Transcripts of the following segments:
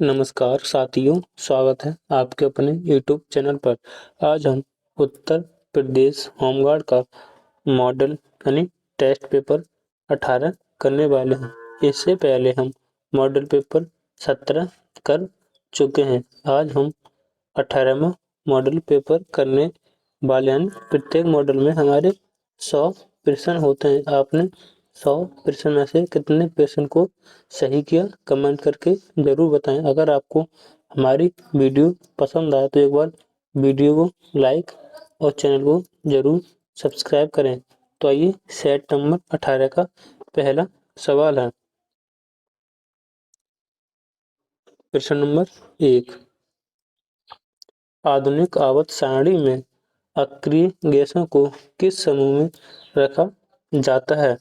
नमस्कार साथियों, स्वागत है आपके अपने YouTube चैनल पर। आज हम उत्तर प्रदेश होमगार्ड का मॉडल यानी टेस्ट पेपर 18 करने वाले हैं। इससे पहले हम मॉडल पेपर 17 कर चुके हैं। आज हम 18वां मॉडल पेपर करने वाले हैं। प्रत्येक मॉडल में हमारे 100 प्रश्न होते हैं। आपने 100 प्रश्न में से कितने प्रश्न को सही किया, कमेंट करके ज़रूर बताएं। अगर आपको हमारी वीडियो पसंद आए तो एक बार वीडियो को लाइक और चैनल को ज़रूर सब्सक्राइब करें। तो आइए सेट नंबर 18 का पहला सवाल है। प्रश्न नंबर 1, आधुनिक आवर्त सारणी में अक्रिय गैसों को किस समूह में रखा जाता है?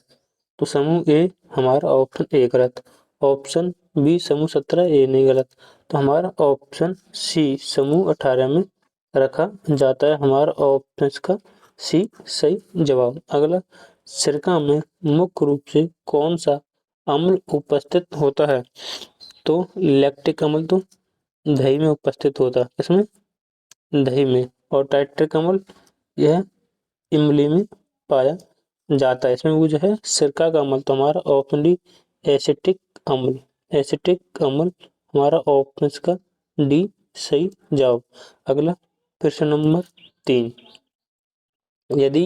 तो समूह ए हमारा ऑप्शन ए गलत, ऑप्शन बी समूह 17 ए नहीं गलत, तो हमारा ऑप्शन सी समूह 18 में रखा जाता है। हमारा ऑप्शन का सी सही जवाब। अगला, सिरका में मुख्य रूप से कौन सा अम्ल उपस्थित होता है? तो लैक्टिक अम्ल तो दही में उपस्थित होता है, इसमें दही में, और टाइट्रिक अम्ल यह इमली में पाया जाता है। इसमें वो जो है सिरका का अम्ल, तो हमारा ऑप्शन डी एसिटिक अम्ल, एसिटिक अम्ल हमारा ऑप्शन का डी सही जवाब। अगला प्रश्न नंबर 3, यदि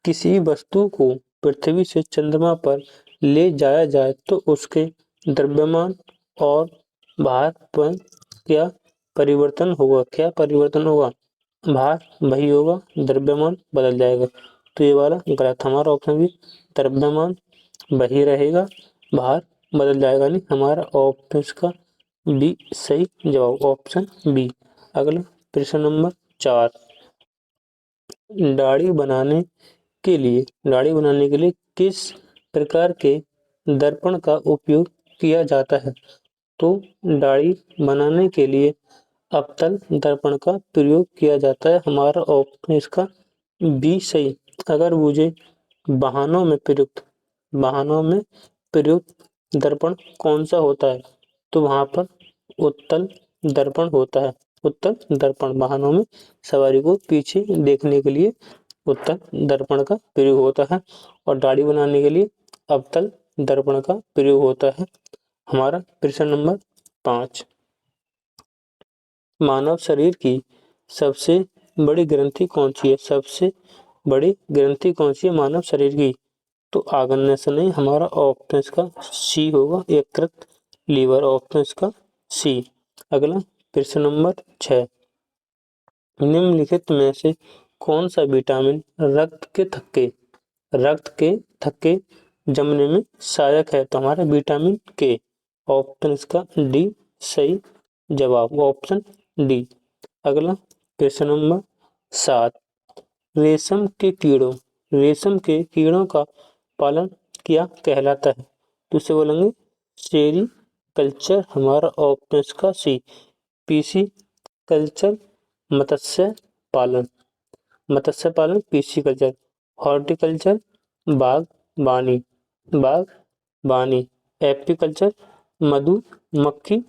किसी वस्तु को पृथ्वी से चंद्रमा पर ले जाया जाए तो उसके द्रव्यमान और भार पर क्या परिवर्तन होगा? क्या परिवर्तन होगा? भार वही होगा, द्रव्यमान बदल जाएगा। तो ये वाला गलत, हमारा ऑप्शन भी द्रव्यमान वही रहेगा, भार बदल जाएगा नहीं। हमारा ऑप्शन का बी सही जवाब, ऑप्शन बी। अगला प्रश्न नंबर 4, दाढ़ी बनाने के लिए किस प्रकार के दर्पण का उपयोग किया जाता है? तो दाढ़ी बनाने के लिए अवतल दर्पण का प्रयोग किया जाता है। हमारा ऑप्शन इसका बी सही। अगर मुझे वाहनों में प्रयुक्त दर्पण कौन सा होता है? तो वहाँ पर उत्तल दर्पण होता है। उत्तल दर्पण वाहनों में सवारी को पीछे देखने के लिए उत्तल दर्पण का प्रयोग होता है, और दाढ़ी बनाने के लिए अवतल दर्पण का प्रयोग होता है। हमारा प्रश्न नंबर 5, मानव शरीर की सबसे बड़ी ग्रंथि कौन सी है? सबसे बड़ी ग्रंथि कौन सी है मानव शरीर की? तो आग्नेय से नहीं, हमारा ऑप्शन का सी होगा, यकृत लीवर, ऑप्शन का सी। अगला प्रश्न नंबर 6, निम्नलिखित में से कौन सा विटामिन रक्त के थक्के जमने में सहायक है? तो हमारा विटामिन के, ऑप्शन इसका डी सही जवाब, ऑप्शन डी। अगला प्रश्न नंबर 7, रेशम के कीड़ों का पालन क्या कहलाता है? तो इसे बोलेंगे सेरी कल्चर, हमारा ऑप्शन का सी, पीसी कल्चर, मत्स्य पालन, पीसी कल्चर, हॉर्टिकल्चर, बागवानी, एपीकल्चर, मधुमक्खी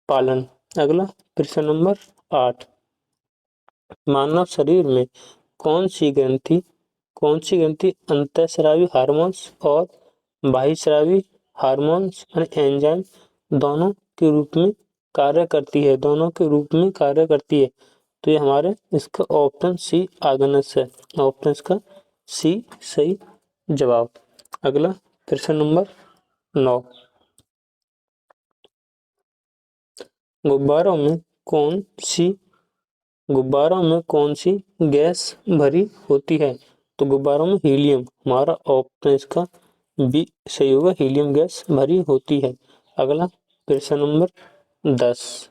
पालन। अगला प्रश्न नंबर 8, मानव शरीर में कौन सी ग्रंथि अंतःस्रावी हार्मोन्स और बाह्यस्रावी हार्मोन्स एंजाइम दोनों के रूप में कार्य करती है? तो ये हमारे इसका ऑप्शन सी आग्नेय है, ऑप्शन इसका सी सही जवाब। अगला प्रश्न नंबर 9, गुब्बारों में कौन सी गैस भरी होती है? तो गुब्बारों में हीलियम, हमारा ऑप्शन इसका बी सही होगा, हीलियम गैस भरी होती है। अगला प्रश्न नंबर 10,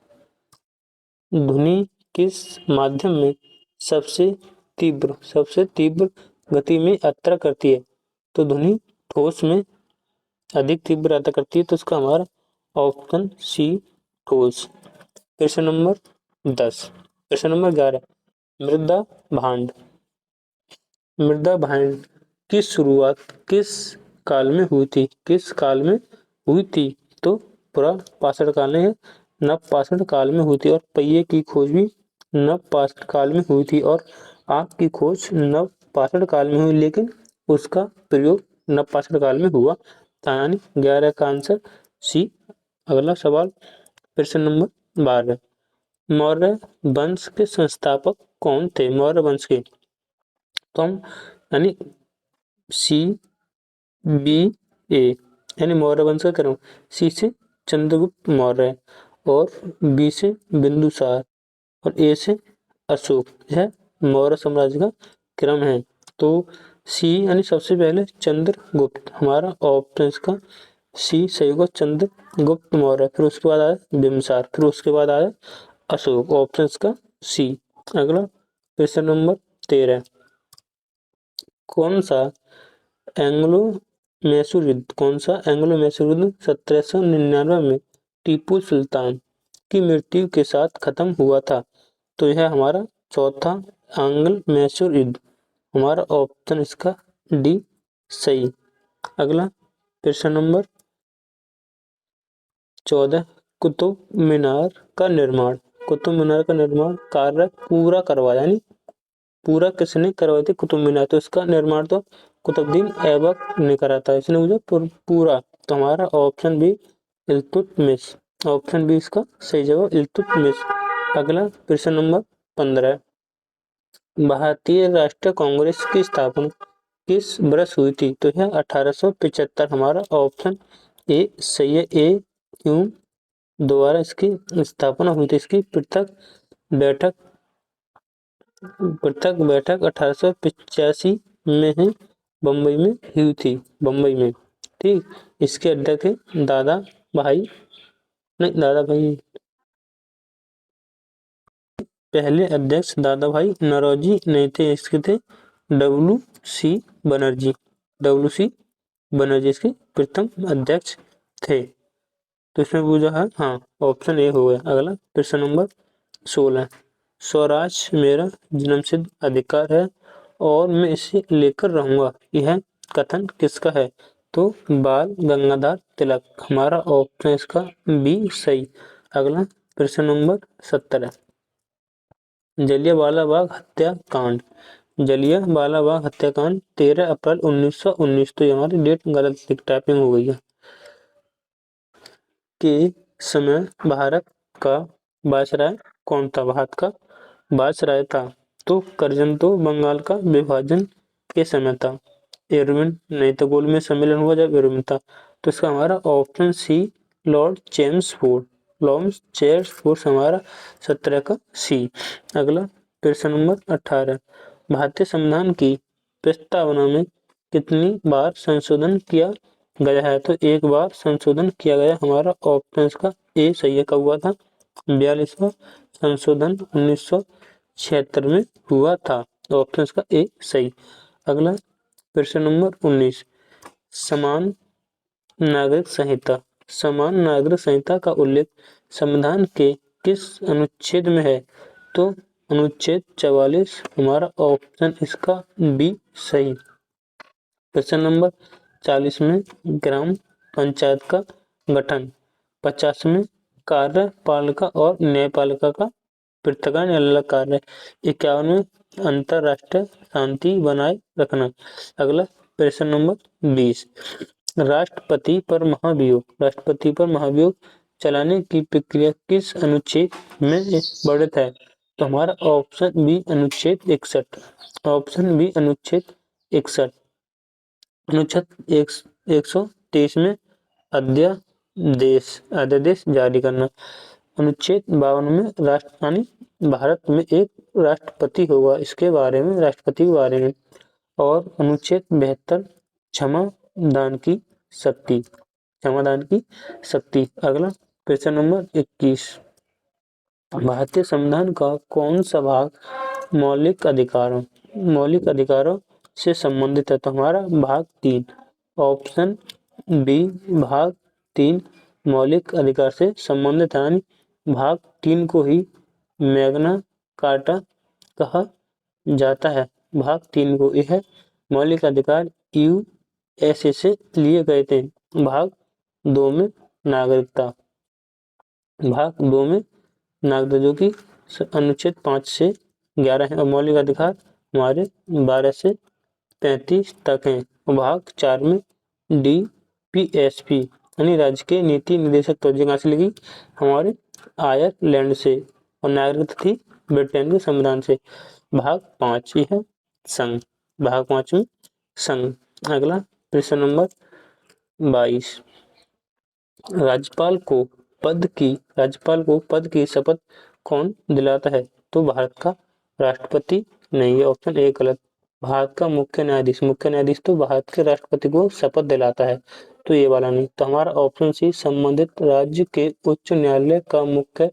ध्वनि किस माध्यम में सबसे तीव्र गति में यात्रा करती है? तो ध्वनि ठोस में अधिक तीव्र यात्रा करती है, तो इसका हमारा ऑप्शन सी ठोस। प्रश्न नंबर 10, प्रश्न नंबर 11, मृदा भांड की शुरुआत किस काल में हुई थी? तो पुरा पाषाण काल में नवपाषाण काल में हुई थी और पहिए की खोज भी नवपाषाण काल में हुई थी और आग की खोज नवपाषाण काल में हुई, लेकिन उसका प्रयोग नवपाषाण काल में हुआ था, यानी 11 का आंसर सी। अगला सवाल प्रश्न नंबर 12, मौर्य वंश के संस्थापक कौन थे? मौर्य वंश के, तो हम यानी सी बी ए, यानी मौर्य वंश का क्रम सी से चंद्रगुप्त मौर्य और बी से बिंदुसार और ए से अशोक, यह मौर्य साम्राज्य का क्रम है। तो सी यानी सबसे पहले चंद्रगुप्त, हमारा ऑप्शन का सी सही होगा, चंद्रगुप्त मौर्य, फिर उसके बाद आया बिंबिसार, फिर उसके बाद आया अशोक, ऑप्शन का सी। अगला प्रश्न नंबर 13, कौन सा एंग्लो मैसूर युद्ध 1799 में टीपू सुल्तान की मृत्यु के साथ खत्म हुआ था? तो यह हमारा चौथा एंग्लो मैसूर युद्ध, हमारा ऑप्शन इसका डी सही। अगला प्रश्न नंबर 14, कुतुब मीनार का निर्माण कार्य पूरा करवाया, यानी पूरा किसने करवाई थी कुतुब मीनार? तो इसका निर्माण तो कुतुबुद्दीन ऐबक ने करा था, इसने मुझे पूरा, तो हमारा option B Iltutmish, option B इसका सही जवाब इल्तुतमिश। अगला प्रश्न नंबर 15, भारतीय राष्ट्रीय कांग्रेस की स्थापना किस वर्ष हुई थी? तो यह 1875, हमारा ऑप्शन ए सही है। ए क्यों दोबारा इसकी स्थापना हुई थी? इसकी बैठक पृथक बैठक 1885 में है, बम्बई में हुई थी, बम्बई में, ठीक। इसके अध्यक्ष थे दादा भाई पहले अध्यक्ष दादा भाई नौरोजी नहीं थे, इसके थे डब्ल्यू सी बनर्जी, इसके प्रथम अध्यक्ष थे। तो इसमें पूछा है, हाँ ऑप्शन ए हो गया। अगला प्रश्न नंबर 16, स्वराज मेरा जन्मसिद्ध अधिकार है और मैं इसे लेकर रहूंगा, यह कथन किसका है? तो बाल गंगाधर तिलक, हमारा ऑप्शन इसका बी सही। अगला प्रश्न नंबर 17, जलियांवाला बाग हत्याकांड 13 अप्रैल 1919, तो ये हमारी डेट गलत टाइपिंग हो गई है, के समय भारत का वायसराय कौन था? भारत का वायसराय था तो करजन तो बंगाल का विभाजन के समय था, इरविन नहीं तो गोलमेज सम्मेलन हुआ जब इरविन था, तो इसका हमारा ऑप्शन सी लॉर्ड चेम्सफोर्ड हमारा 17 का सी। अगला प्रश्न नंबर 18, भारतीय संविधान की प्रस्तावना में कितनी बार संशोधन किया गया है? तो एक बार संशोधन किया गया, हमारा ऑप्शन का ए सही है। कब हुआ था? 42वां संशोधन 1976 में हुआ था, ऑप्शन का ए सही। अगला प्रश्न नंबर 19, समान नागरिक संहिता का उल्लेख संविधान के किस अनुच्छेद में है? तो अनुच्छेद 44, हमारा ऑप्शन इसका बी सही। प्रश्न नंबर 40 में ग्राम पंचायत का गठन, 50 में कार्यपालिका और न्यायपालिका का पृथक्करण अलग कार्य, 51 में अंतरराष्ट्रीय शांति बनाए रखना। अगला प्रश्न नंबर 20, राष्ट्रपति पर महाभियोग चलाने की प्रक्रिया किस अनुच्छेद में वर्णित है? तो हमारा ऑप्शन बी अनुच्छेद 61, ऑप्शन बी अनुच्छेद 61। अनुच्छेद 123 में अध्यादेश जारी करना, अनुच्छेद 52 में राष्ट्रपति भारत में एक राष्ट्रपति होगा, इसके बारे में राष्ट्रपति के बारे में, और अनुच्छेद 72 क्षमादान की शक्ति। अगला प्रश्न नंबर 21, भारतीय संविधान का कौन सा भाग मौलिक अधिकारों से संबंधित है? तो हमारा भाग 3, ऑप्शन बी भाग 3 मौलिक अधिकार से संबंधित है, यानी भाग 3 को ही मैग्ना कार्टा कहा जाता है। भाग 3 को यह मौलिक अधिकार यूएसए से लिए गए थे। भाग 2 में नागरिकता। भाग 2 में नागरिकों की अनुच्छेद 5 से 11 है और मौलिक अधिकार हमारे 12 से 35 तक हैं। भाग 4 में DPSP यानी राज्य के नीति निदेशक तोजी कहाँ से लगी हमारे आयरलैंड से और नागरिकता थी ब्रिटेन के संविधान से। भाग 5 यह संघ। भाग 5 में संघ। अगला प्रश्न नंबर 22 राज्यपाल को पद की शपथ कौन दिलाता है? तो भारत का राष्ट्रपति नहीं है, ऑप्शन ए गलत। भारत का मुख्य न्यायाधीश तो भारत के राष्ट्रपति को शपथ दिलाता है, तो ये वाला नहीं। तो हमारा ऑप्शन सी संबंधित राज्य के उच्च न्यायालय का मुख्य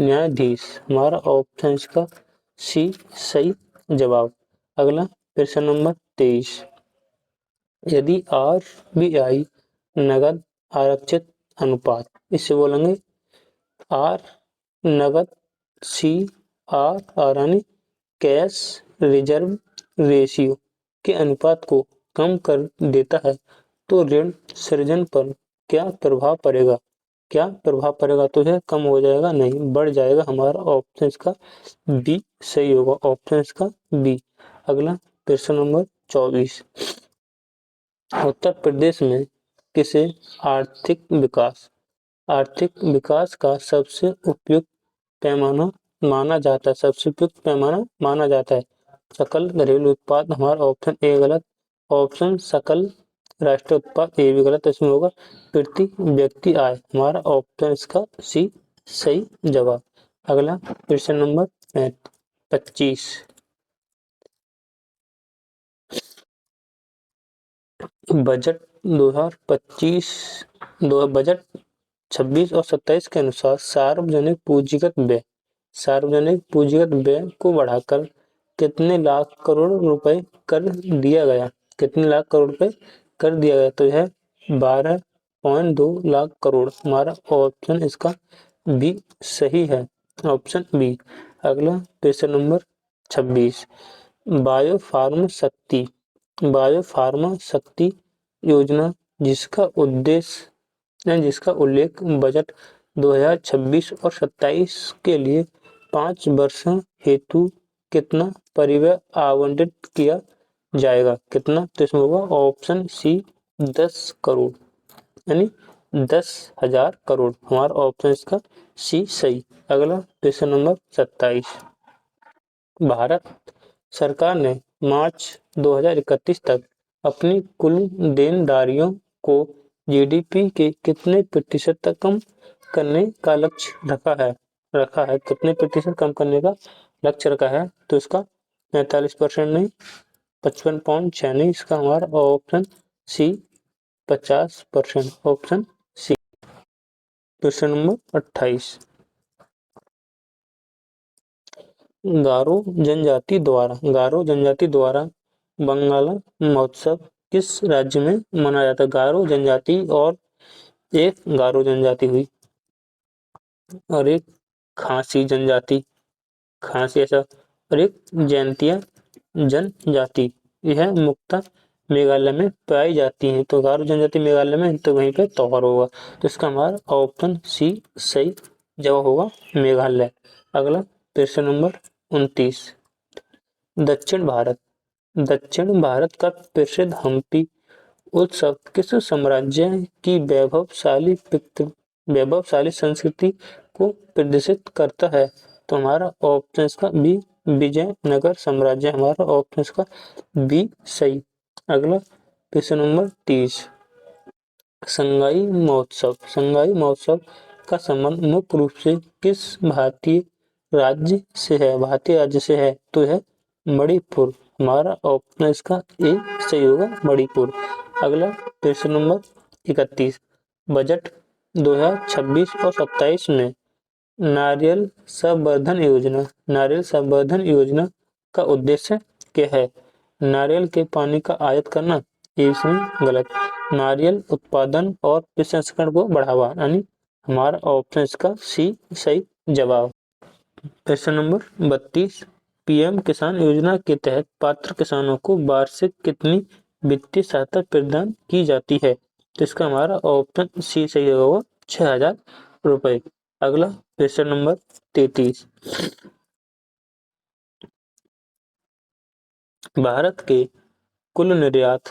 न्यायाधीश, हमारा ऑप्शन इसका सी सही जवाब। अगला प्रश्न नंबर 23 यदि RBI नगद आरक्षित अनुपात, इससे बोलेंगे आर नगद, CRR यानी कैश रिजर्व रेशियो के अनुपात को कम कर देता है तो ऋण सृजन पर क्या प्रभाव पड़ेगा? तो यह कम हो जाएगा नहीं, बढ़ जाएगा। हमारा ऑप्शन इसका बी सही होगा, ऑप्शन इसका बी। अगला प्रश्न नंबर 24 उत्तर प्रदेश में किसे आर्थिक विकास का सबसे उपयुक्त पैमाना माना जाता है? सकल घरेलू उत्पाद, हमारा ऑप्शन ए गलत। ऑप्शन सकल राष्ट्रीय उत्पाद ए भी गलत, इसमें होगा प्रति व्यक्ति आय, हमारा ऑप्शन इसका सी सही जवाब। अगला प्रश्न नंबर 25 बजट 2025 बजट 26 और 27 के अनुसार सार्वजनिक पूंजीगत व्यय को बढ़ाकर कितने लाख करोड़ रुपए कर दिया गया? तो यह 12.2 लाख करोड़, हमारा ऑप्शन इसका बी सही है, ऑप्शन बी। अगला प्रश्न नंबर 26 बायोफार्मा शक्ति योजना जिसका उल्लेख बजट 2026 और 27 के लिए 5 वर्षों हेतु कितना परिव्यय आवंटित किया जाएगा? कितना? तो इसमें होगा ऑप्शन सी 10 करोड़ यानी 10,000 करोड़, हमारा ऑप्शन इसका सी सही। अगला प्रश्न नंबर 27 भारत सरकार ने मार्च 2031 तक अपनी कुल देनदारियों को GDP के कितने प्रतिशत तक कम करने का लक्ष्य रखा है? कितने प्रतिशत कम करने का लक्ष्य रखा है? तो इसका 45% नहीं, 55.6 नहीं, इसका हमारा ऑप्शन सी 50%, ऑप्शन सी। प्रश्न नंबर 28 गारो जनजाति द्वारा बंगाला महोत्सव किस राज्य में मनाया जाता है? गारो जनजाति और एक गारो जनजाति हुई और एक खासी जनजाति, ऐसा, और एक जैंतिया जनजाति, यह मुख्यतः मेघालय में पाई जाती हैं। तो गारो जनजाति मेघालय में, तो वहीं पे तोहर होगा, तो इसका हमारा ऑप्शन सी सही जवाब होगा, मेघालय। अगला प्रश्न नंबर 29 दक्षिण भारत का प्रसिद्ध हम्पी उत्सव किस साम्राज्य की वैभवशाली संस्कृति को प्रदर्शित करता है? तो हमारा ऑप्शन इसका बी विजयनगर साम्राज्य, हमारा ऑप्शन इसका बी सही। अगला प्रश्न नंबर 30 संगाई महोत्सव का संबंध मुख्य रूप से किस भारतीय राज्य से है? तो है मणिपुर, हमारा ऑप्शन इसका ए सही होगा, मणिपुर। अगला प्रश्न नंबर 31 बजट 2026 और 27 में नारियल संवर्धन योजना का उद्देश्य क्या है? नारियल के पानी का आयात करना, इसमें गलत। नारियल उत्पादन और प्रसंस्करण को बढ़ावा, यानी हमारा ऑप्शन इसका सी सही जवाब। प्रश्न नंबर 32 PM किसान योजना के तहत पात्र किसानों को वार्षिक कितनी वित्तीय सहायता प्रदान की जाती है? तो इसका हमारा ऑप्शन सी सही होगा, 6,000 रुपए। अगला क्वेश्चन नंबर 33। भारत के कुल निर्यात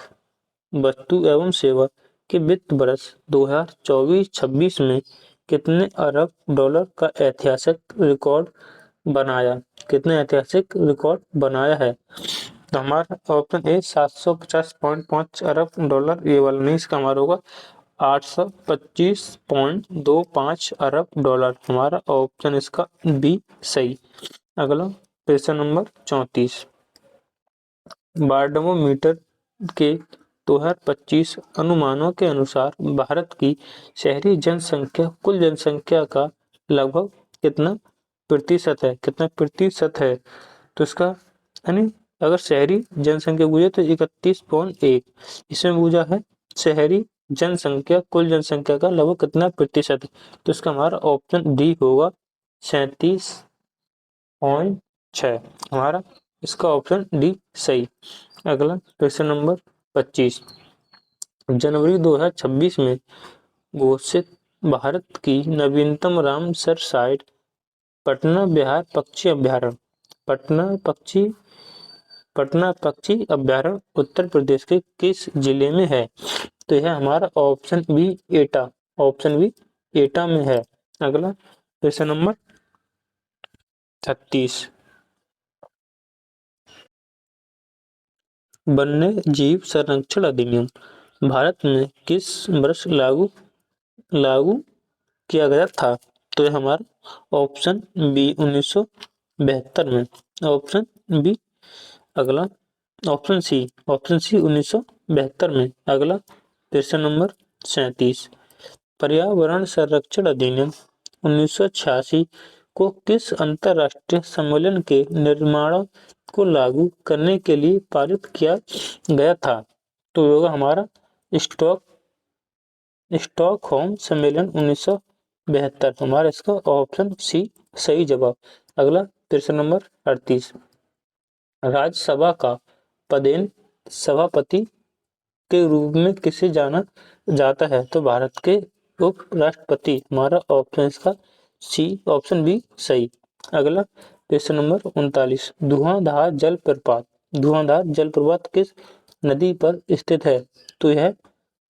वस्तु एवं सेवा के वित्त वर्ष 2024-26 में कितने अरब डॉलर का ऐतिहासिक रिकॉर्ड बनाया कितने ऐतिहासिक रिकॉर्ड बनाया है? तो हमारा ऑप्शन ए 750.5 अरब डॉलर, ये वाला नहीं, इसका हमारा होगा 825.25 अरब डॉलर। हमारा ऑप्शन इसका बी सही। अगला क्वेश्चन नंबर 34। बारडोमोमीटर के 2025 अनुमानों के अनुसार भारत की शहरी जनसंख्या कुल जनसंख्या का लगभग कितना प्रतिशत है? कितना प्रतिशत है? तो इसका यानी अगर शहरी जनसंख्या पूछे तो 31.1, इसमें पूछा है शहरी जनसंख्या कुल जनसंख्या का लगभग कितना प्रतिशत है, तो इसका हमारा ऑप्शन डी होगा 37.6। हमारा इसका ऑप्शन डी सही। अगला क्वेश्चन नंबर 25। जनवरी 2026 में घोषित भारत की नवीनतम रामसर साइट पटना बिहार पक्षी अभ्यारण्य पटना पक्षी अभ्यारण्य उत्तर प्रदेश के किस जिले में है? तो यह हमारा ऑप्शन बी एटा में है। अगला क्वेश्चन नंबर 36। वन्य जीव संरक्षण अधिनियम भारत में किस वर्ष लागू किया गया था? तो यह हमारा ऑप्शन बी 1972 में। Option B. अगला ऑप्शन सी 1972 में। अगला क्वेश्चन नंबर 37। पर्यावरण संरक्षण अधिनियम 1986 को किस अंतरराष्ट्रीय सम्मेलन के निर्माण को लागू करने के लिए पारित किया गया था? तो होगा हमारा स्टॉकहोम सम्मेलन 1972। हमारा इसका ऑप्शन सी सही जवाब। अगला क्वेश्चन नंबर 38। राज्यसभा का पदेन सभापति के रूप में किसे जाना जाता है? तो भारत के उपराष्ट्रपति। हमारा ऑप्शन इसका सी ऑप्शन बी सही। अगला क्वेश्चन नंबर 39। धुआंधार जलप्रपात किस नदी पर स्थित है? तो यह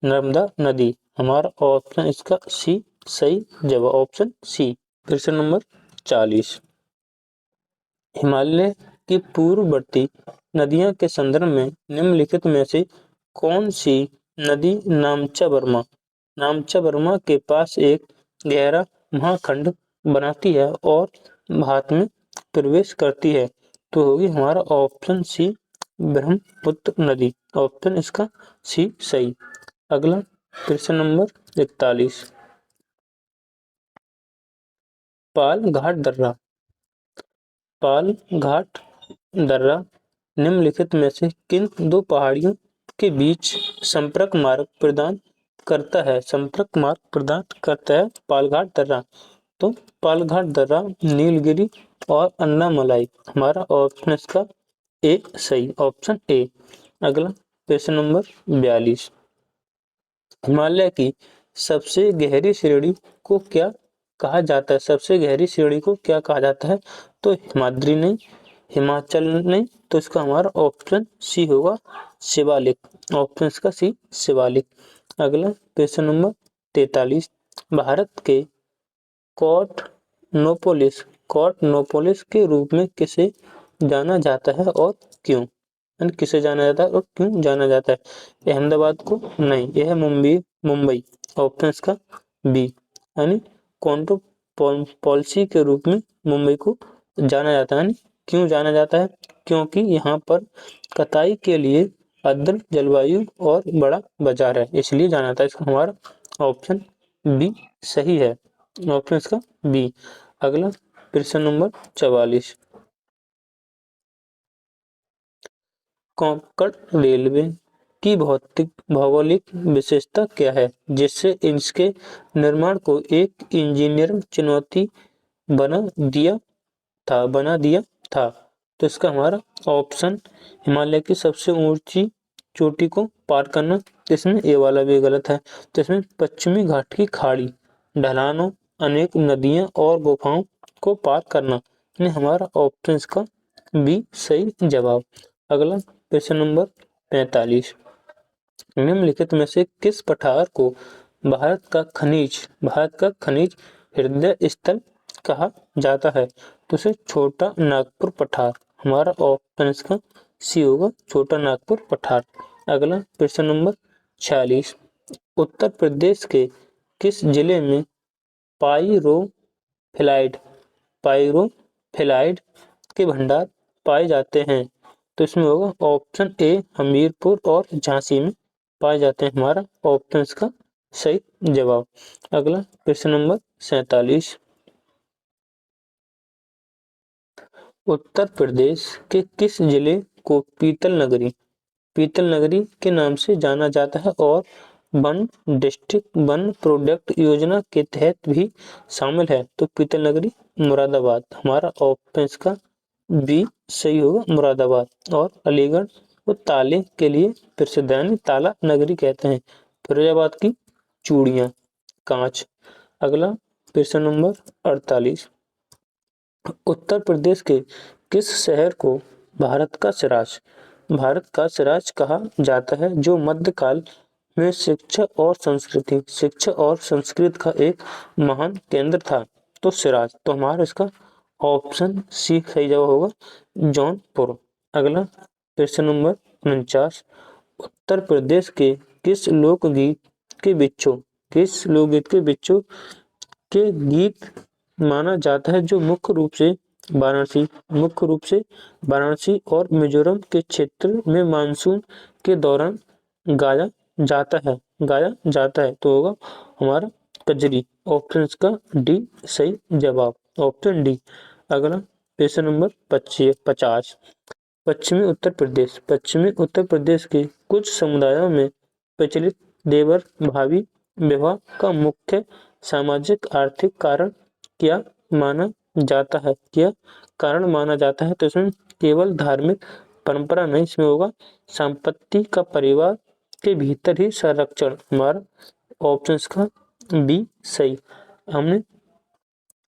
नर्मदा नदी। हमारा ऑप्शन इसका सी सही जवाब। Option C. Question number 40। Himalaya की पूर्ववर्ती नदियों के संदर्भ में निम्नलिखित में से कौन सी नदी नामचा वर्मा के पास एक गहरा महाखंड बनाती है और भारत में प्रवेश करती है? तो होगी हमारा ऑप्शन सी ब्रह्मपुत्र नदी। ऑप्शन इसका सी सही। अगला क्वेश्चन नंबर 41। पाल घाट दर्रा निम्नलिखित में से किन दो पहाड़ियों के बीच संपर्क मार्ग प्रदान करता है? पालघाट दर्रा। तो पालघाट दर्रा नीलगिरी और अन्नामलाई। हमारा ऑप्शन इसका ए सही। Option A. अगला क्वेश्चन नंबर 42। हिमालय की सबसे गहरी श्रेणी को क्या कहा जाता है? सबसे गहरी श्रेणी को क्या कहा जाता है? तो हिमाद्री नहीं, हिमाचल नहीं, तो इसका हमारा ऑप्शन सी होगा शिवालिक। ऑप्शन इसका सी शिवालिक। अगला क्वेश्चन नंबर 43। भारत के कॉटनोपोलिस के रूप में किसे जाना जाता है और क्यों? किसे जाना जाता है और क्यों जाना जाता है? अहमदाबाद को नहीं, यह मुंबई। ऑप्शन इसका बी यानी कॉन्टो पॉलिसी के रूप में मुंबई को जाना जाता है। क्यों जाना जाता है? क्योंकि यहाँ पर कताई के लिए आर्द्र जलवायु और बड़ा बाजार है, इसलिए जाना जाता है। इसका हमारा ऑप्शन बी सही है। ऑप्शन इसका बी। अगला प्रश्न नंबर 44। कोंकण रेलवे की भौगोलिक विशेषता क्या है जिससे इसके निर्माण को एक इंजीनियरिंग चुनौती बना दिया था? तो इसका हमारा ऑप्शन हिमालय की सबसे ऊंची चोटी को पार करना। इसमें ए वाला भी गलत है। तो इसमें पश्चिमी घाट की खाड़ी, ढलानों अनेक नदियां और गुफाओं को पार करना। यानी हमारा ऑप्शन का बी सही जवाब। अगला प्रश्न नंबर 45। निम्नलिखित में से किस पठार को भारत का खनिज हृदय स्थल कहा जाता है? तो उसे छोटा नागपुर पठार। हमारा ऑप्शन इसका सी होगा, छोटा नागपुर पठार। अगला प्रश्न नंबर 46। उत्तर प्रदेश के किस जिले में पाइरोफिलाइट पाइरोफिलाइट के भंडार पाए जाते हैं? तो इसमें होगा ऑप्शन ए हमीरपुर और झांसी में पाए जाते हैं। हमारा ऑप्शन का सही जवाब। अगला प्रश्न नंबर 47। उत्तर प्रदेश के किस जिले को पीतल नगरी के नाम से जाना जाता है और वन डिस्ट्रिक्ट वन प्रोडक्ट योजना के तहत भी शामिल है? तो पीतल नगरी मुरादाबाद। हमारा ऑप्शन का बी सही होगा, मुरादाबाद। और अलीगढ़ को ताले के लिए प्रसिद्ध है, यानी ताला नगरी कहते हैं। फिरोजाबाद की चूड़ियां, कांच। अगला प्रश्न नंबर 48। उत्तर प्रदेश के किस शहर को भारत का सिराज कहा जाता है, जो मध्यकाल में शिक्षा और संस्कृत का एक महान केंद्र था? तो सिराज। तो हमारा इसका ऑप्शन सी सही जवाब होगा, जौनपुर। अगला प्रश्न नंबर 49। उत्तर प्रदेश के किस लोकगीत के गीत माना जाता है, जो मुख्य रूप से वाराणसी और मिजोरम के क्षेत्र में मानसून के दौरान गाया जाता है? तो होगा हमारा कजरी। ऑप्शन का डी सही जवाब, ऑप्शन डी। अगला प्रश्न नंबर 50। पश्चिमी उत्तर प्रदेश के कुछ समुदायों में प्रचलित देवर भावी विवाह का मुख्य सामाजिक आर्थिक कारण क्या माना जाता है? तो इसमें केवल धार्मिक परंपरा नहीं, इसमें होगा संपत्ति का परिवार के भीतर ही संरक्षण। हमारा ऑप्शन का बी सही। हमने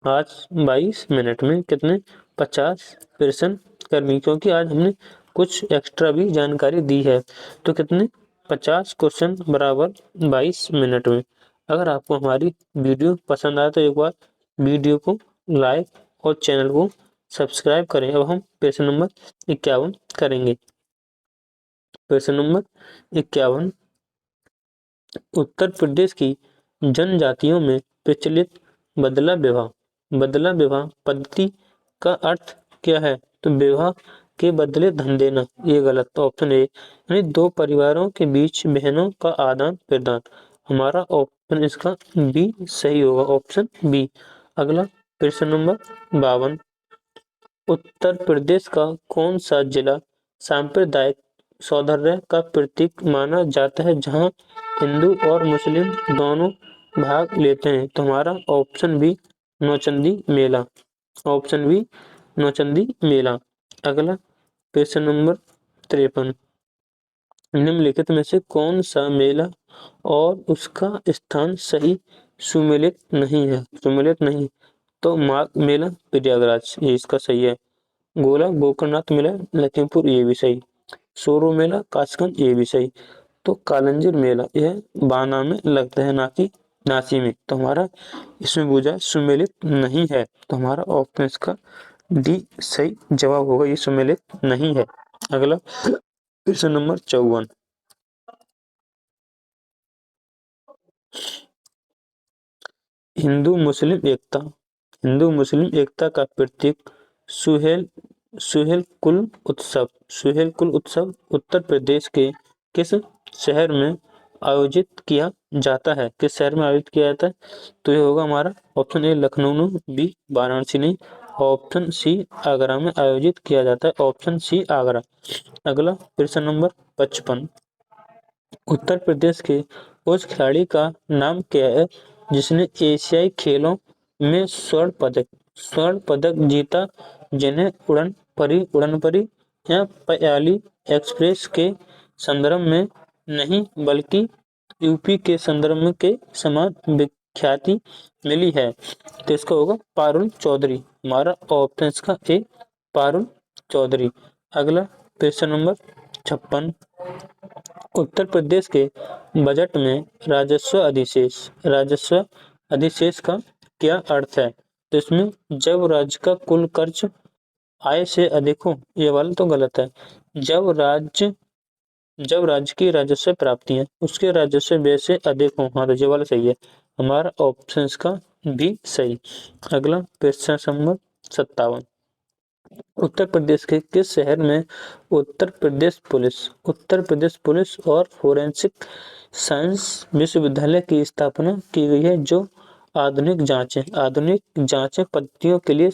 आज 22 मिनट में कितने 50 प्रश्न कर ली, क्योंकि आज हमने कुछ एक्स्ट्रा भी जानकारी दी है। तो कितने 50 क्वेश्चन बराबर 22 मिनट में। अगर आपको हमारी वीडियो पसंद आए तो एक बार वीडियो को लाइक और चैनल को सब्सक्राइब करें। अब हम प्रश्न नंबर 51 करेंगे। प्रश्न नंबर 51। उत्तर प्रदेश की जनजातियों में प्रचलित बदला विवाह पद्धति का अर्थ क्या है? तो विवाह के बदले धन देना, ये गलत। ऑप्शन ए, यानी दो परिवारों के बीच बहनों का आदान प्रदान। हमारा ऑप्शन इसका बी सही होगा, ऑप्शन बी। अगला प्रश्न नंबर 52। उत्तर प्रदेश का कौन सा जिला सांप्रदायिक सौहार्द का प्रतीक माना जाता है, जहां हिंदू और मुस्लिम दोनों भाग लेते हैं? तो हमारा ऑप्शन बी नौचंदी मेला, ऑप्शन बी नौचंदी मेला। अगला प्रश्न नंबर 53। निम्नलिखित में से कौन सा मेला और उसका स्थान सही सुमेलित नहीं? तो माघ मेला प्रयागराज, ये इसका सही है। गोला गोकर्णनाथ मेला लखीमपुर, ये भी सही। सोरो मेला कासगंज, ये भी सही। तो कालंजर मेला यह बाना में लगता है, ना कि नासी में। तो हमारा इसमें पूजा सुमेलित नहीं है। तो हमारा ऑप्शन इसका डी सही जवाब होगा, ये सुमेलित नहीं है। अगला प्रश्न नंबर 54। हिंदू मुस्लिम एकता का प्रतीक सुहेल कुल उत्सव उत्तर प्रदेश के किस शहर में आयोजित किया जाता है? तो ये होगा हमारा option A Lucknow, B Varanasi नहीं, ऑप्शन सी आगरा में आयोजित किया जाता है, ऑप्शन सी आगरा। अगला प्रश्न नंबर 55। उत्तर प्रदेश के उस खिलाड़ी का नाम क्या है जिसने एशियाई खेलों में स्वर्ण पदक जीता, जिन्हें उड़नपरी या पयाली एक्सप्रेस के संदर्भ में नहीं बल्कि यूपी के संदर्भ के समान ख्याति मिली है? तो इसका होगा पारुल चौधरी। हमारा ऑप्शन इसका ए पारुल चौधरी। अगला क्वेश्चन नंबर 56। उत्तर प्रदेश के बजट में राजस्व अधिशेष का क्या अर्थ है? तो इसमें जब राज्य का कुल खर्च आय से अधिक हो, ये वाला तो गलत है। जब राज्य की राजस्व प्राप्तियां उसके राजस्व व्यय से अधिक हो, हाँ तो ये वाला सही है। हमारा ऑप्शन इसका भी सही। अगला क्वेश्चन नंबर 57। उत्तर प्रदेश के किस शहर में उत्तर प्रदेश पुलिस और फोरेंसिक साइंस विश्वविद्यालय की स्थापना की गई है, जो आधुनिक जांचें पद्धतियों के लिए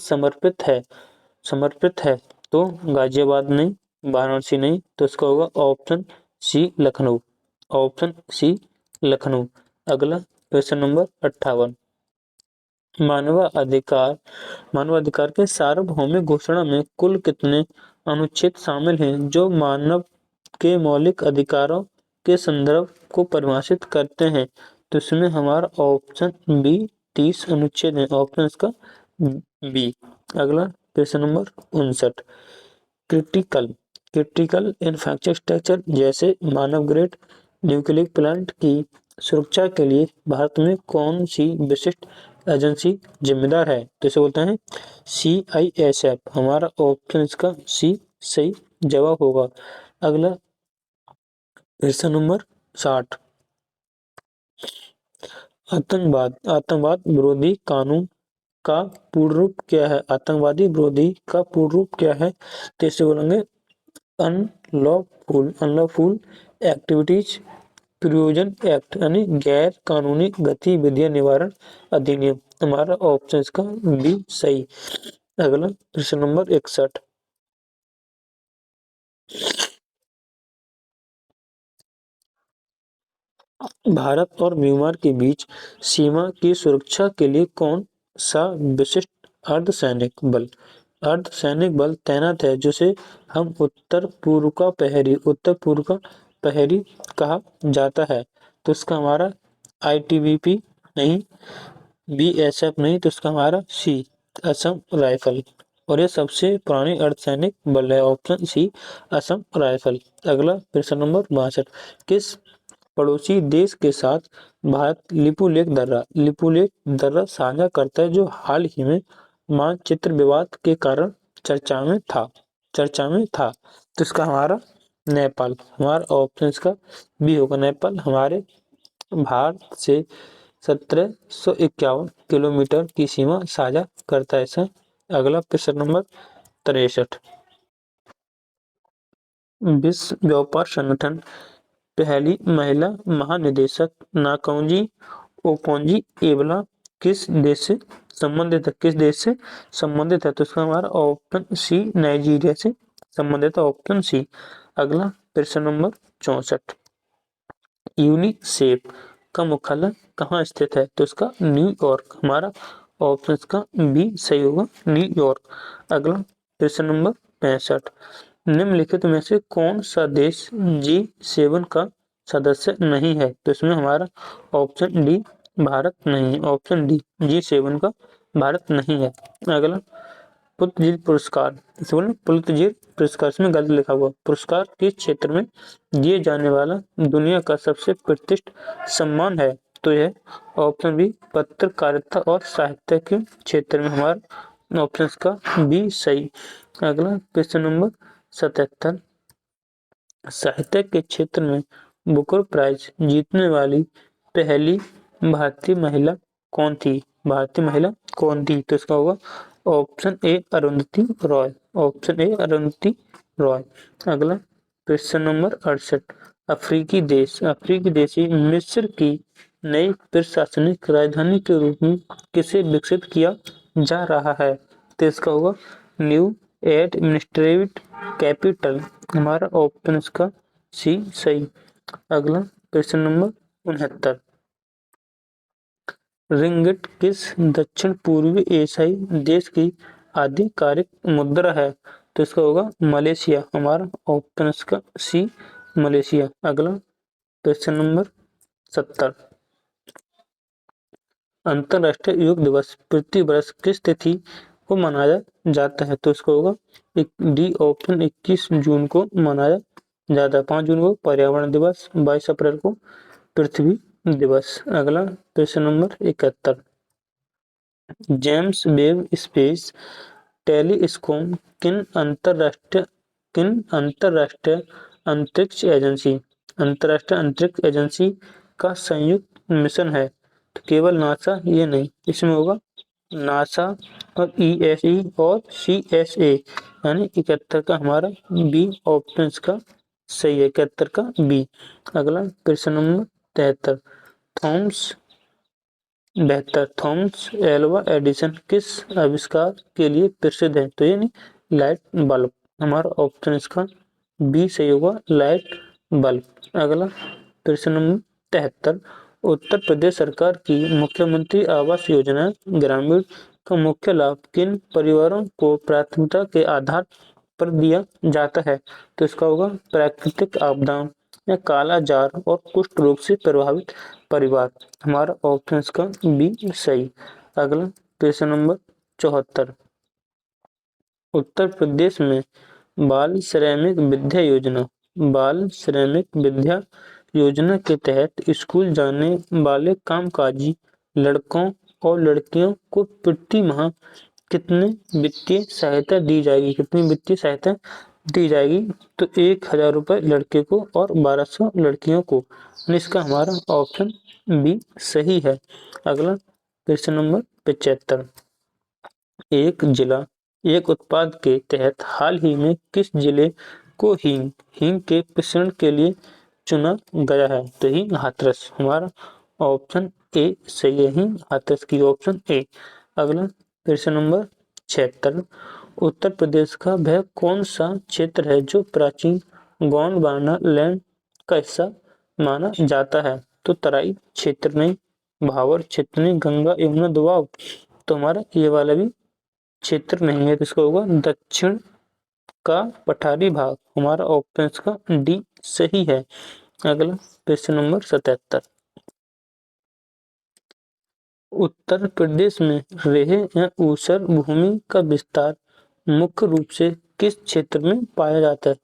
समर्पित है? तो गाजियाबाद नहीं, वाराणसी नहीं, तो इसका होगा option C Lucknow. Option C Lucknow. अगला क्वेश्चन नंबर 58। मानवाधिकार के सार्वभौमिक घोषणा में कुल कितने अनुच्छेद शामिल हैं जो मानव के मौलिक अधिकारों के संदर्भ को परिभाषित करते हैं? तो इसमें हमारा ऑप्शन बी 30 अनुच्छेद है। ऑप्शन इसका बी। अगला क्वेश्चन नंबर 59। क्रिटिकल इंफ्रास्ट्रक्चर जैसे मानव ग्रिड न्यूक्लियर प्लांट की सुरक्षा के लिए भारत में कौन सी विशिष्ट एजेंसी जिम्मेदार है? तो इसे बोलते हैं CISF। हमारा ऑप्शन इसका सी सही जवाब होगा। अगला क्वेश्चन नंबर 60। आतंकवाद विरोधी कानून का पूर्ण रूप क्या है? आतंकवादी विरोधी का पूर्ण रूप क्या है? तो इसे बोलेंगे अनलॉफुल एक्टिविटीज प्रिवेंशन एक्ट, यानी गैर कानूनी गतिविधियां निवारण अधिनियम। हमारा ऑप्शन इसका बी सही। अगला प्रश्न नंबर 61। भारत और म्यांमार के बीच सीमा की सुरक्षा के लिए कौन सा विशिष्ट अर्धसैनिक बल तैनात है, जिसे हम उत्तर पूर्व का प्रहरी कहा जाता है? तो इसका हमारा ITBP नहीं, BSF नहीं, तो इसका हमारा सी असम राइफल। और ये सबसे पुरानी अर्धसैनिक बल है। Option C Assam Rifle. अगला प्रश्न नंबर 62। किस पड़ोसी देश के साथ भारत लिपुलेख दर्रा साझा करता है, जो हाल ही में मानचित्र विवाद के कारण चर्चा में था? तो इसका हमारा नेपाल। हमारा ऑप्शन इसका बी होगा नेपाल। हमारे भारत से 1751 किलोमीटर की सीमा साझा करता है इसे। अगला प्रश्न नंबर 63। विश्व व्यापार संगठन पहली महिला महानिदेशक नाकोजी ओकोंजी-इवेला किस देश से संबंधित है? तो इसका हमारा ऑप्शन सी नाइजीरिया से संबंधित है। Option C. अगला प्रश्न नंबर 64। यूनिसेफ का मुख्यालय कहाँ स्थित है? तो इसका न्यूयॉर्क। हमारा ऑप्शन इसका बी सही होगा, न्यूयॉर्क। अगला प्रश्न नंबर 65। निम्नलिखित में से कौन सा देश G7 का सदस्य नहीं है? तो इसमें हमारा ऑप्शन डी भारत नहीं है। ऑप्शन डी G7 का भारत नहीं है। अगला पुलित्जर पुरस्कार, इसे बोले पुलित्जर पुरस्कार, इसमें गलत लिखा हुआ। पुरस्कार किस क्षेत्र में दिए जाने वाला दुनिया का सबसे प्रतिष्ठित सम्मान है? तो यह ऑप्शन बी पत्रकारिता और साहित्य के क्षेत्र में। हमारा ऑप्शन का बी सही। अगला क्वेश्चन नंबर 77। साहित्य के क्षेत्र में बुकर प्राइज जीतने वाली पहली भारतीय महिला कौन थी? तो इसका होगा option A Arundhati Roy. Option A Arundhati Roy. अगला क्वेश्चन नंबर 68। अफ्रीकी देश मिस्र की नई प्रशासनिक राजधानी के रूप में किसे विकसित किया जा रहा है? तो इसका होगा न्यू एडमिनिस्ट्रेटिव कैपिटल। हमारा ऑप्शन इसका सी सही। अगला क्वेश्चन नंबर 69। रिंगिट किस दक्षिण पूर्वी एशियाई देश की आधिकारिक मुद्रा है? तो इसका होगा मलेशिया। हमारा ऑप्शन इसका सी मलेशिया। अगला क्वेश्चन नंबर 70। अंतरराष्ट्रीय योग दिवस प्रति वर्ष किस तिथि को मनाया जाता है? तो इसको होगा डी ऑप्शन 21 जून को मनाया जाता है। 5 जून को पर्यावरण दिवस, 22 अप्रैल को पृथ्वी दिवस। अगला प्रश्न number 71, James Webb space telescope किन अंतरराष्ट्रीय अंतरराष्ट्रीय अंतरिक्ष एजेंसी का संयुक्त मिशन है? तो केवल नासा ये नहीं, इसमें होगा नासा और ईएसई और सीएसए, यानी 71 का हमारा बी ऑप्शन का सही है, 71 का बी। अगला प्रश्न number 73, Thomas Thomas Alva Edison किस आविष्कार के लिए प्रसिद्ध है? तो ये नहीं लाइट बल्ब, हमारा ऑप्शन इसका बी सही होगा, लाइट बल्ब। अगला प्रश्न नंबर 73, उत्तर प्रदेश सरकार की मुख्यमंत्री आवास योजना ग्रामीण का मुख्य लाभ किन परिवारों को प्राथमिकता के आधार पर दिया जाता है? तो इसका होगा प्राकृतिक आपदाओं या काला जार और कुष्ठ रोग से प्रभावित परिवार, हमारा ऑप्शन का बी सही। अगला प्रश्न नंबर 74, उत्तर प्रदेश में बाल श्रमिक विद्या योजना के तहत स्कूल जाने वाले कामकाजी लड़कों और लड़कियों को प्रति माह कितनी वित्तीय सहायता दी जाएगी? तो 1,000 रुपये लड़के को और 1200 लड़कियों को। इसका हमारा ऑप्शन बी सही है। अगला प्रश्न नंबर 75, एक उत्पाद के तहत हाल ही में किस जिले को हींग के प्रसंस्करण के लिए चुना गया है? तो हींग हाथरस, हमारा ऑप्शन ए सही है, हींग हाथरस की ऑप्शन ए। अगला प्रश्न नंबर 76, उत्तर प्रदेश का वह कौन सा क्षेत्र है जो प्राचीन गोंडवाना लैंड का हिस्सा माना जाता है? तो तराई क्षेत्र नहीं, भावर क्षेत्र नहीं, गंगा यमुना दोआब, तो हमारा ये वाला भी क्षेत्र नहीं है, तो इसका होगा दक्षिण का पठारी भाग, हमारा ऑप्शन का डी सही है। अगला प्रश्न नंबर 77, उत्तर प्रदेश में रेह या ऊसर भूमि का विस्तार मुख्य रूप से किस क्षेत्र में पाया जाता है?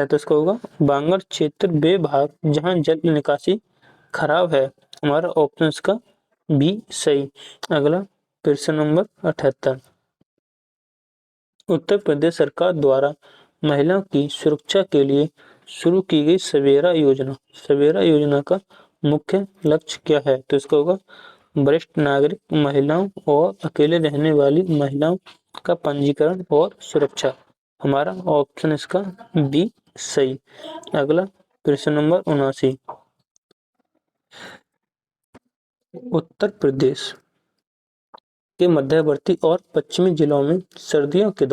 तो इसका होगा बांगर क्षेत्र, वे भाग जहां जल निकासी खराब है, हमारा ऑप्शन का बी सही। अगला प्रश्न नंबर 78, उत्तर प्रदेश सरकार द्वारा महिलाओं की सुरक्षा के लिए शुरू की गई सवेरा योजना का मुख्य लक्ष्य क्या है? तो इसका होगा वरिष्ठ नागरिक महिलाओं और अकेले रहने वाली महिलाओं का पंजीकरण और सुरक्षा, हमारा ऑप्शन इसका बी सही। अगला प्रश्न नंबर 79, उत्तर प्रदेश के मध्यवर्ती और पश्चिमी जिलों में सर्दियों के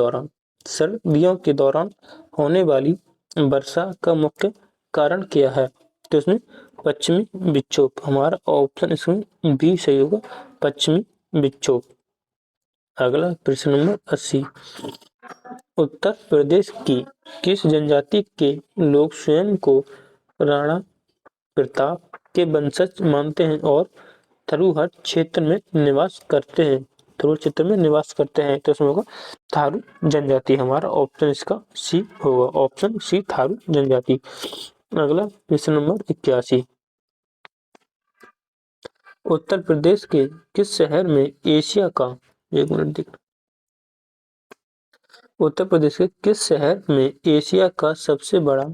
दौरान होने वाली वर्षा का मुख्य कारण क्या है? तो इसमें पश्चिमी विक्षोभ, हमारा ऑप्शन इसमें बी सही होगा, पश्चिमी विक्षोभ। अगला प्रश्न नंबर 80, उत्तर प्रदेश की किस जनजाति के लोग स्वयं को राणा प्रताप के वंशज मानते हैं और थरूहर क्षेत्र में निवास करते हैं? तो इसमें होगा थारू जनजाति, हमारा ऑप्शन इसका सी होगा, ऑप्शन सी थारू जनजाति। अगला प्रश्न नंबर 81, उत्तर प्रदेश के किस शहर में एशिया का एक मिनट देख उत्तर प्रदेश के किस शहर में एशिया का सबसे बड़ा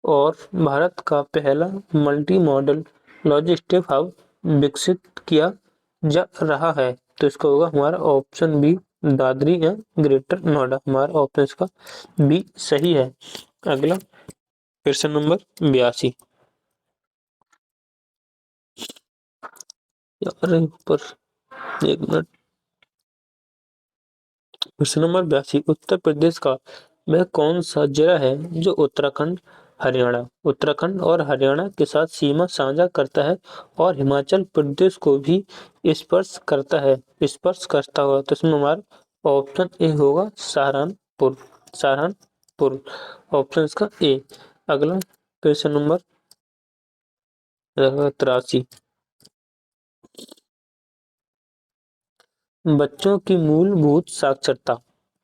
और भारत का पहला मल्टी मॉडल लॉजिस्टिक हब विकसित किया जा रहा है? तो इसका होगा हमारा ऑप्शन बी दादरी या ग्रेटर नोएडा, हमारा ऑप्शन इसका बी सही है। अगला प्रश्न नंबर 82, ऊपर एक मिनट, प्रश्न नंबर 82, उत्तर प्रदेश का वह कौन सा जिला है जो उत्तराखंड और हरियाणा के साथ सीमा साझा करता है और हिमाचल प्रदेश को भी स्पर्श करता हुआ? तो इसमें हमारा ऑप्शन ए होगा सहारनपुर, ऑप्शन इसका ए। अगला प्रश्न नंबर 83, बच्चों की मूलभूत साक्षरता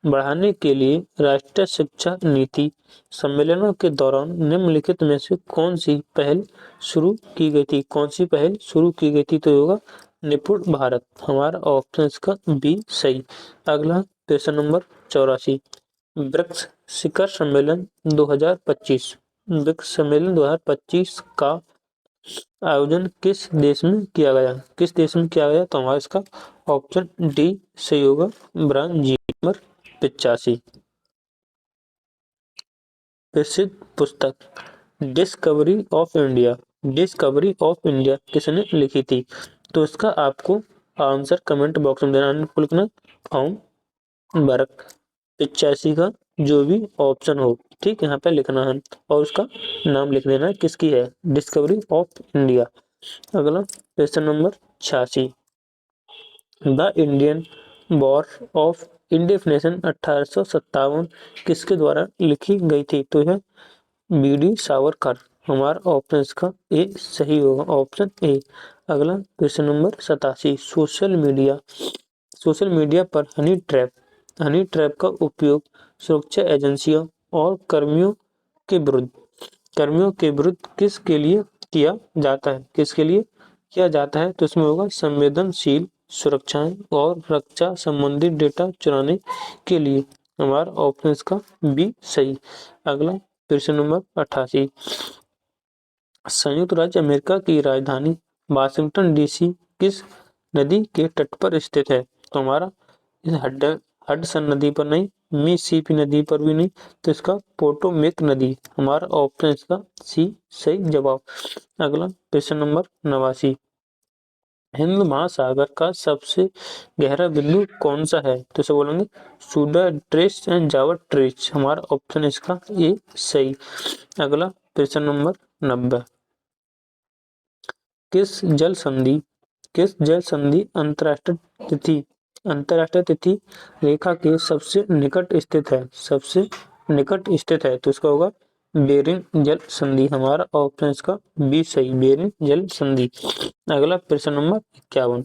बढ़ाने के लिए राष्ट्रीय शिक्षा नीति सम्मेलनों के दौरान निम्नलिखित में से कौन सी पहल शुरू की गई थी? कौन सी पहल शुरू की गई थी? तो होगा निपुण भारत। हमारा ऑप्शन इसका बी सही। अगला क्वेश्चन नंबर 84, ब्रिक्स शिखर सम्मेलन 2025। ब्रिक्स सम्मेलन 2025 का आयोजन किस देश में किया गया? किस देश में किया गया? तो हमारा इसका ऑप्शन डी सही होगा, ब्राजील। नंबर 85, प्रसिद्ध पुस्तक discovery of India. Discovery of India किसने लिखी थी? तो इसका आपको आंसर कमेंट बॉक्स में देना लिखना फॉर्म बरक 85 का जो भी ऑप्शन हो, ठीक यहाँ पे लिखना है और उसका नाम लिख देना किसकी है, डिस्कवरी ऑफ इंडिया। अगला question number 86, the Indian war of independence 1857 किसके द्वारा लिखी गई थी? तो यह बी.डी. सावरकर। हमारा ऑप्शन इसका ए सही होगा, ऑप्शन ए। अगला क्वेश्चन नंबर 87, सोशल मीडिया पर हनी ट्रैप का उपयोग सुरक्षा एजेंसियों और कर्मियों के विरुद्ध किसके लिए किया जाता है? किसके लिए किया जाता है? तो इसमें होगा संवेदनशील सुरक्षाएं और रक्षा संबंधी डेटा चुराने के लिए। हमारा ऑप्शन इसका बी सही। अगला प्रश्न नंबर 88, संयुक्त राज्य अमेरिका की राजधानी वाशिंगटन डीसी किस नदी के तट पर स्थित है? तो हमारा इस हडसन नदी पर नहीं, मिसिसिपी नदी पर भी नहीं, तो इसका पोटोमेक नदी। हमारा ऑप्शन इसका सी सही जवाब। अगला प्रश्न नंबर 89, हिंद महासागर का सबसे गहरा बिंदु कौन सा है? तो इसे बोलेंगे सुडा ट्रेस एंड जावा ट्रेस। हमारा ऑप्शन इसका ए सही। अगला प्रश्न नंबर 90, किस जल संधि अंतरराष्ट्रीय तिथि रेखा के सबसे निकट स्थित है? सबसे निकट स्थित है तो इसका होगा बेरिंग जल संधि। हमारा ऑप्शन इसका बी सही, बेरिंग जल संधि। अगला प्रश्न नंबर 51,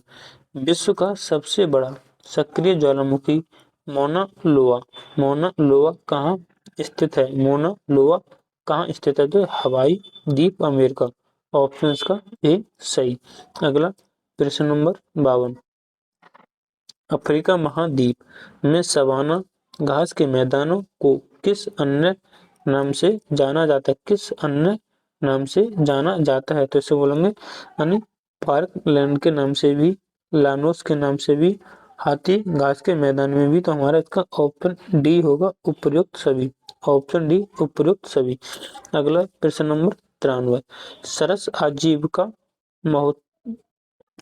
विश्व का सबसे बड़ा सक्रिय ज्वालामुखी मौना लोआ कहाँ स्थित है? मौना लोआ कहाँ स्थित है? तो हवाई द्वीप अमेरिका। ऑप्शन इसका ए सही। अगला प्रश्न नंबर 52, अफ्रीका महाद्वीप में सवाना घास के मैदानों को किस अन्य नाम से जाना जाता है? किस अन्य नाम से जाना जाता है? तो इसे बोलेंगे यानी पार्क लैंड के नाम से भी, लानोस के नाम से भी, हाथी घास के मैदान में भी। तो हमारा इसका ऑप्शन डी होगा, उपर्युक्त सभी। ऑप्शन डी उपर्युक्त सभी। अगला प्रश्न नंबर 93,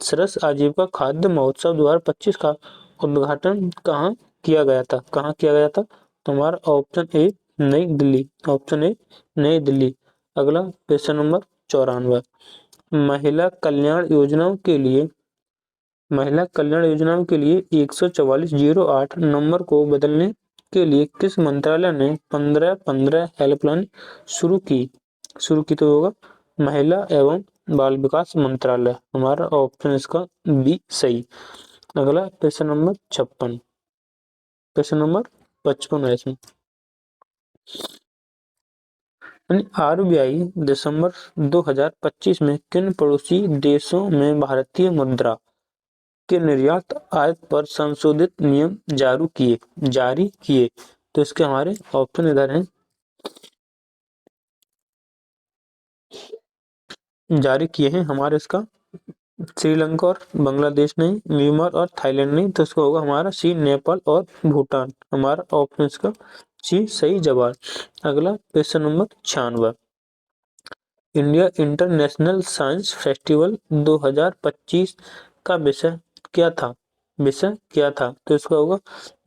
सरस आजीविका खाद्य महोत्सव 2025 का उद्घाटन कहाँ किया गया था? कहाँ किया गया था? तो हमारा ऑप्शन ए नई दिल्ली। ऑप्शन ए नई दिल्ली। अगला क्वेश्चन नंबर 94, महिला कल्याण योजनाओं के लिए 14408 नंबर को बदलने के लिए किस मंत्रालय ने 1515 हेल्पलाइन शुरू की? तो होगा महिला एवं बाल विकास मंत्रालय। हमारा ऑप्शन इसका बी सही। अगला प्रश्न नंबर 56, प्रश्न नंबर 55 है इसमें, आरबीआई दिसंबर 2025 में किन पड़ोसी देशों में भारतीय मुद्रा के निर्यात आयात पर संशोधित नियम जारी किए? तो इसके हमारे ऑप्शन इधर हैं, जारी किए हैं। हमारे इसका श्रीलंका और बांग्लादेश नहीं, म्यांमार और थाईलैंड नहीं, तो इसका होगा हमारा सी नेपाल और भूटान। हमारा ऑप्शन इसका सी सही जवाब। अगला question number 96, India international science festival 2025 का विषय क्या था? तो इसका होगा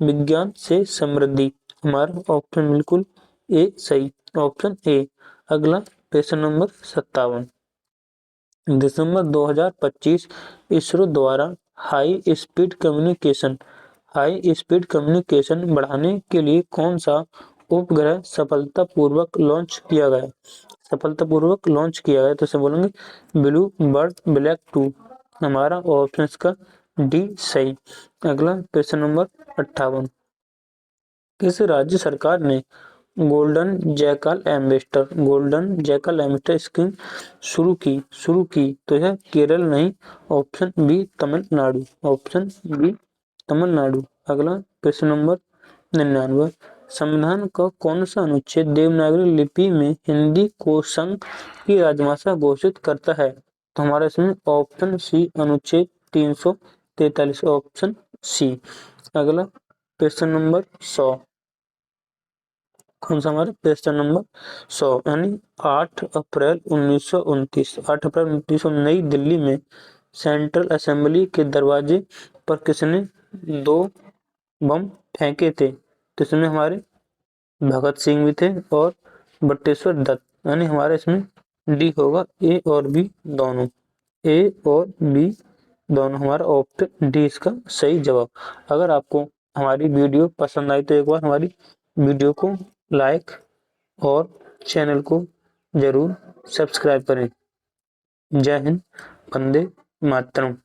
विज्ञान से समृद्धि। हमारा ऑप्शन बिल्कुल ए सही, ऑप्शन ए। अगला क्वेश्चन नंबर 57, दिसंबर 2025 इसरो द्वारा हाई स्पीड कम्युनिकेशन बढ़ाने के लिए कौन सा उपग्रह सफलतापूर्वक लॉन्च किया गया? तो इसे बोलेंगे ब्लू बर्ड ब्लैक 2। हमारा ऑप्शन इसका डी सही। अगला प्रश्न नंबर 58। किस राज्य सरकार ने गोल्डन जैकल एम्बेसडर स्कीम शुरू की तो यह केरल नहीं, option B Tamil Nadu, option B Tamil Nadu. अगला प्रश्न नंबर 99। संविधान का कौन सा अनुच्छेद देवनागरी लिपि में हिंदी को संघ की राजभाषा घोषित करता है? तो हमारा इसमें ऑप्शन सी अनुच्छेद 343, ऑप्शन सी। अगला प्रश्न नंबर 100। कौन सा हमारा प्रश्न नंबर 100 यानी 8 अप्रैल 1929 नई दिल्ली में सेंट्रल असेंबली के दरवाजे पर किसने 2 बम फेंके थे? तो इसमें हमारे भगत सिंह भी थे और बटुकेश्वर दत्त, यानी हमारे इसमें डी होगा, ए और बी दोनों। ए और बी दोनों हमारा ऑप्शन डी इसका सही जवाब। अगर आपको हमारी वीडियो पसंद आई तो एक बार हमारी वीडियो को लाइक और चैनल को जरूर सब्सक्राइब करें। जय हिंद, वंदे मातरम।